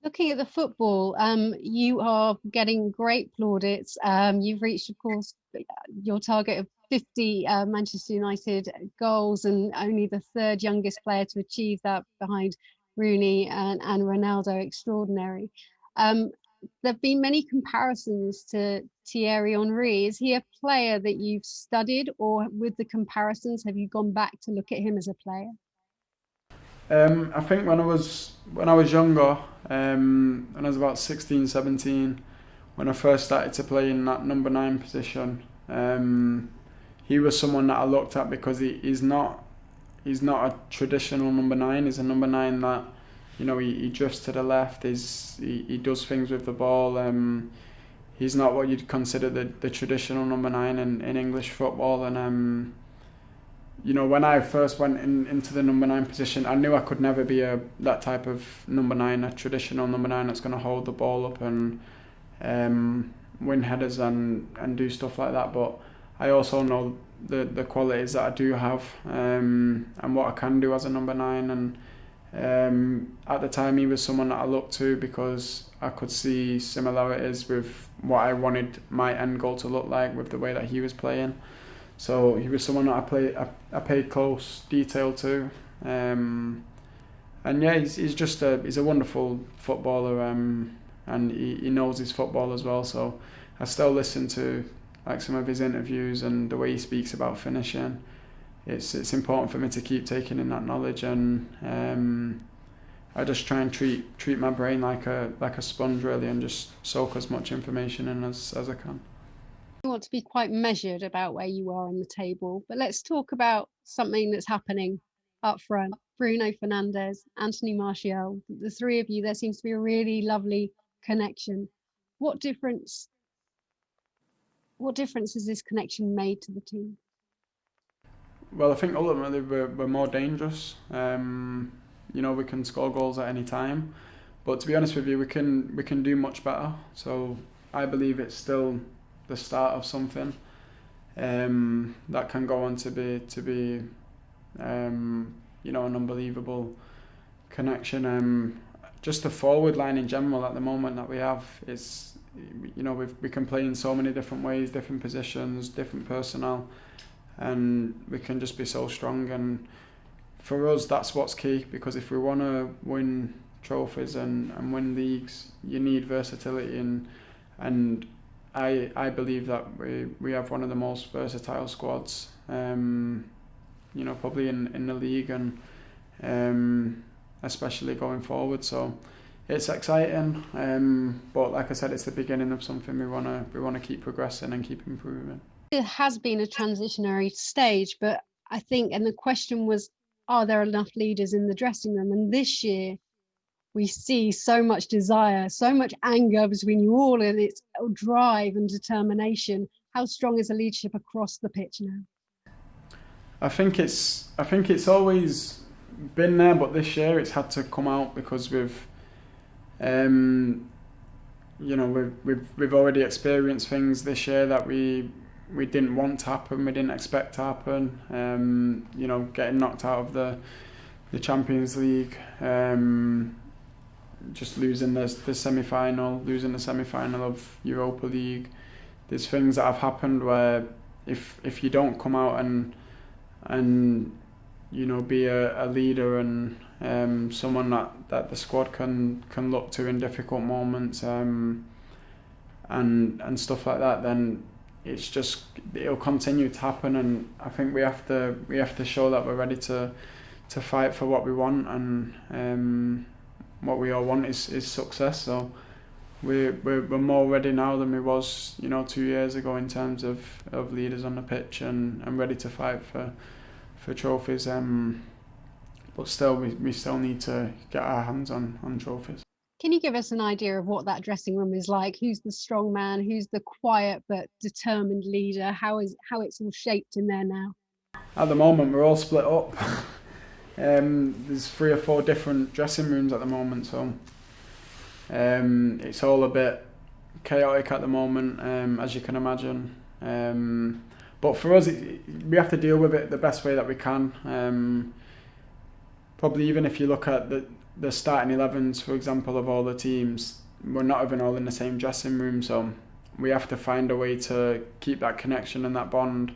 Looking at the football, you are getting great plaudits. You've reached, of course, your target of 50 Manchester United goals and only the third youngest player to achieve that behind Rooney and Ronaldo. Extraordinary. Um, there have been many comparisons to Thierry Henry. Is he a player that you've studied, or with the comparisons, have you gone back to look at him as a player? I think when I was younger, when I was about 16, 17, when I first started to play in that number nine position, he was someone that I looked at because he's not a traditional number nine. He's a number nine that, he drifts to the left. He does things with the ball. He's not what you'd consider the traditional number nine in English football. And when I first went into the number nine position, I knew I could never be that type of number nine, a traditional number nine that's going to hold the ball up and win headers and do stuff like that. But I also know the qualities that I do have and what I can do as a number nine. And at the time, he was someone that I looked to because I could see similarities with what I wanted my end goal to look like with the way that he was playing. So he was someone that I paid close detail to, and yeah, he's a wonderful footballer, and he knows his football as well. So I still listen to like some of his interviews and the way he speaks about finishing. It's important for me to keep taking in that knowledge, and I just try and treat my brain like a sponge really, and just soak as much information in as I can. You want to be quite measured about where you are on the table, but let's talk about something that's happening up front. Bruno Fernandes, Anthony Martial, the three of you, there seems to be a really lovely connection. What difference what difference has this connection made to the team? Well, I think ultimately we're more dangerous. We can score goals at any time, but to be honest with you, we can do much better. So I believe it's still the start of something that can go on to be an unbelievable connection. Just the forward line in general at the moment that we have is, we can play in so many different ways, different positions, different personnel, and we can just be so strong. And for us, that's what's key, because if we want to win trophies and win leagues, you need versatility, and I believe that we have one of the most versatile squads, probably in the league, and especially going forward. So it's exciting, but like I said, it's the beginning of something we wanna keep progressing and keep improving. It has been a transitionary stage, but I think, and the question was, are there enough leaders in the dressing room? And this year, we see so much desire, so much anger between you all, and it's drive and determination. How strong is the leadership across the pitch now? I think it's always been there, but this year it's had to come out because um, we've already experienced things this year that we didn't want to happen, we didn't expect to happen. Getting knocked out of the Champions League, just losing the semi-final, of Europa League. There's things that have happened where if you don't come out and be a leader and someone that the squad can look to in difficult moments, and stuff like that, then it'll continue to happen. And I think we have to show that we're ready to fight for what we want, and what we all want is success. So we're more ready now than we was 2 years ago in terms of leaders on the pitch, and ready to fight for trophies. But still, we still need to get our hands on trophies. Can you give us an idea of what that dressing room is like? Who's the strong man? Who's the quiet but determined leader? How it's all shaped in there now? At the moment, we're all split up. There's 3 or 4 different dressing rooms at the moment, so it's all a bit chaotic at the moment, as you can imagine. But for us, we have to deal with it the best way that we can. Probably even if you look at the starting 11s, for example, of all the teams, we're not even all in the same dressing room, so we have to find a way to keep that connection and that bond.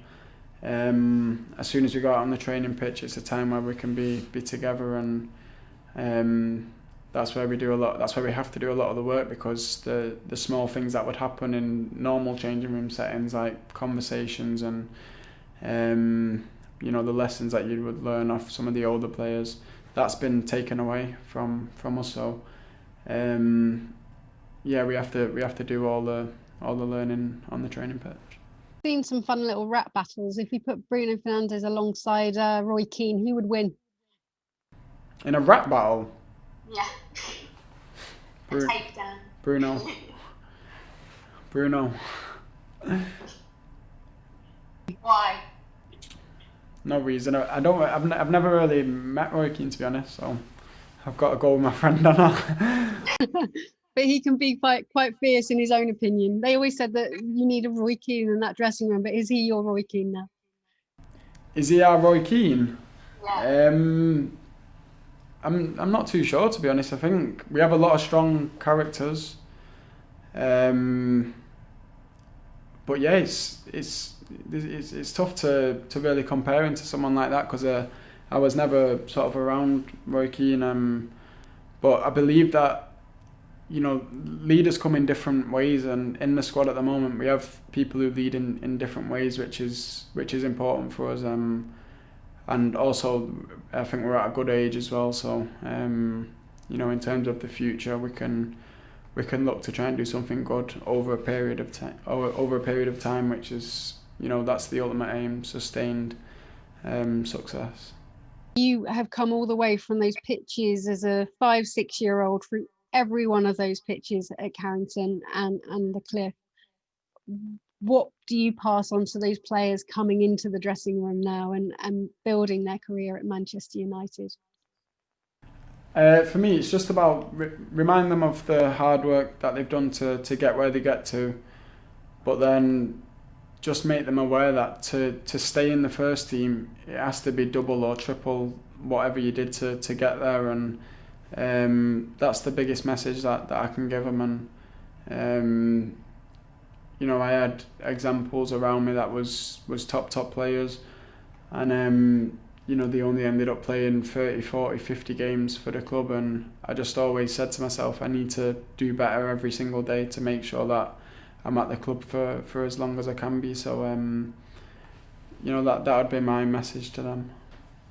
As soon as we go out on the training pitch, it's a time where we can be together, and that's where we do a lot. That's where we have to do a lot of the work, because the small things that would happen in normal changing room settings, like conversations and the lessons that you would learn off some of the older players, that's been taken away from us. So we have to do all the learning on the training pitch. Seen some fun little rap battles. If we put Bruno Fernandes alongside Roy Keane, who would win? In a rap battle? Yeah. Takedown. Bruno. Why? No reason. I've never really met Roy Keane, to be honest, so I've got to go with my friend on that. But he can be quite fierce in his own opinion. They always said that you need a Roy Keane in that dressing room, but is he your Roy Keane now? Is he our Roy Keane? Yeah. I'm not too sure, to be honest. I think we have a lot of strong characters. But yeah, it's tough to really compare him to someone like that, because I was never sort of around Roy Keane. But I believe that leaders come in different ways, and in the squad at the moment we have people who lead in different ways, which is important for us. And also I think we're at a good age as well, so in terms of the future, we can look to try and do something good over a period of time, which is that's the ultimate aim: sustained success. You have come all the way from those pitches as a 5-6-year-old through every one of those pitches at Carrington and the Cliff. What do you pass on to those players coming into the dressing room now and building their career at Manchester United? For me, it's just about remind them of the hard work that they've done to get where they get to, but then just make them aware that to stay in the first team, it has to be double or triple whatever you did to get there, and that's the biggest message that I can give them. And I had examples around me that was top players, and they only ended up playing 30, 40, 50 games for the club, and I just always said to myself, I need to do better every single day to make sure that I'm at the club for as long as I can be. So that would be my message to them.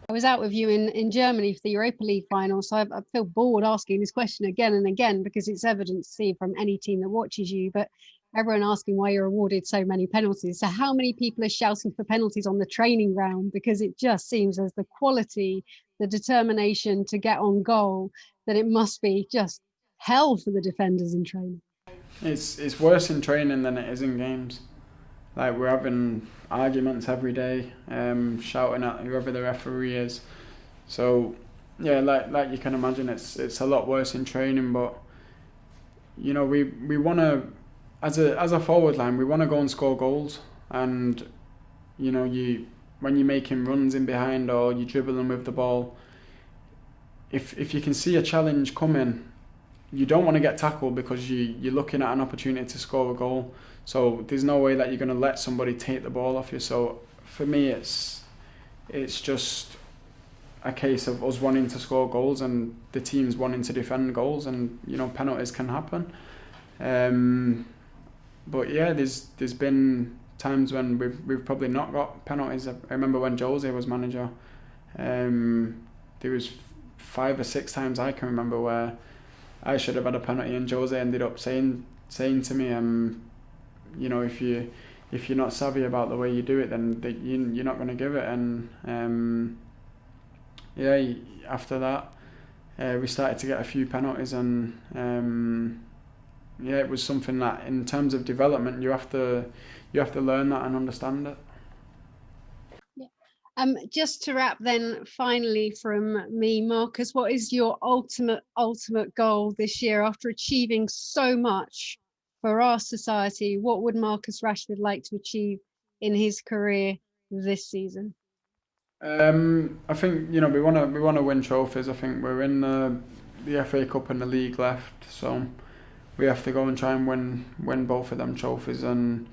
I was out with you in Germany for the Europa League final, so I feel bored asking this question again and again, because it's evident to see from any team that watches you, but everyone asking why you're awarded so many penalties. So how many people are shouting for penalties on the training ground? Because it just seems as the quality, the determination to get on goal, that it must be just hell for the defenders in training. It's worse in training than it is in games. Like, we're having arguments every day, shouting at whoever the referee is. So yeah, like you can imagine, it's a lot worse in training. But we want to, as a forward line, we want to go and score goals. And when you're making runs in behind or you're dribbling with the ball, if you can see a challenge coming, you don't want to get tackled, because you're looking at an opportunity to score a goal. So there's no way that you're going to let somebody take the ball off you. So for me, it's just a case of us wanting to score goals and the teams wanting to defend goals, and penalties can happen. But yeah, there's been times when we've probably not got penalties. I remember when Jose was manager, there was 5 or 6 times I can remember where I should have had a penalty, and Jose ended up saying to me, if you're not savvy about the way you do it, then you're not going to give it. And after that, we started to get a few penalties, and it was something that, in terms of development, you have to learn that and understand it. Just to wrap then, finally from me, Marcus, what is your ultimate goal this year after achieving so much for our society? What would Marcus Rashford like to achieve in his career this season? I think we want to win trophies. I think we're in the the FA Cup and the league left, so we have to go and try and win both of them trophies and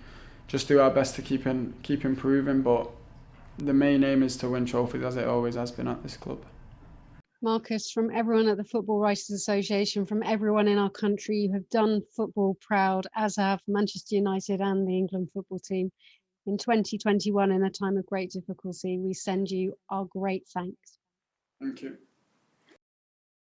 just do our best to keep improving. But the main aim is to win trophies, as it always has been at this club. Marcus, from everyone at the Football Writers Association, from everyone in our country, you have done football proud, as have Manchester United and the England football team. In 2021, in a time of great difficulty, we send you our great thanks. Thank you.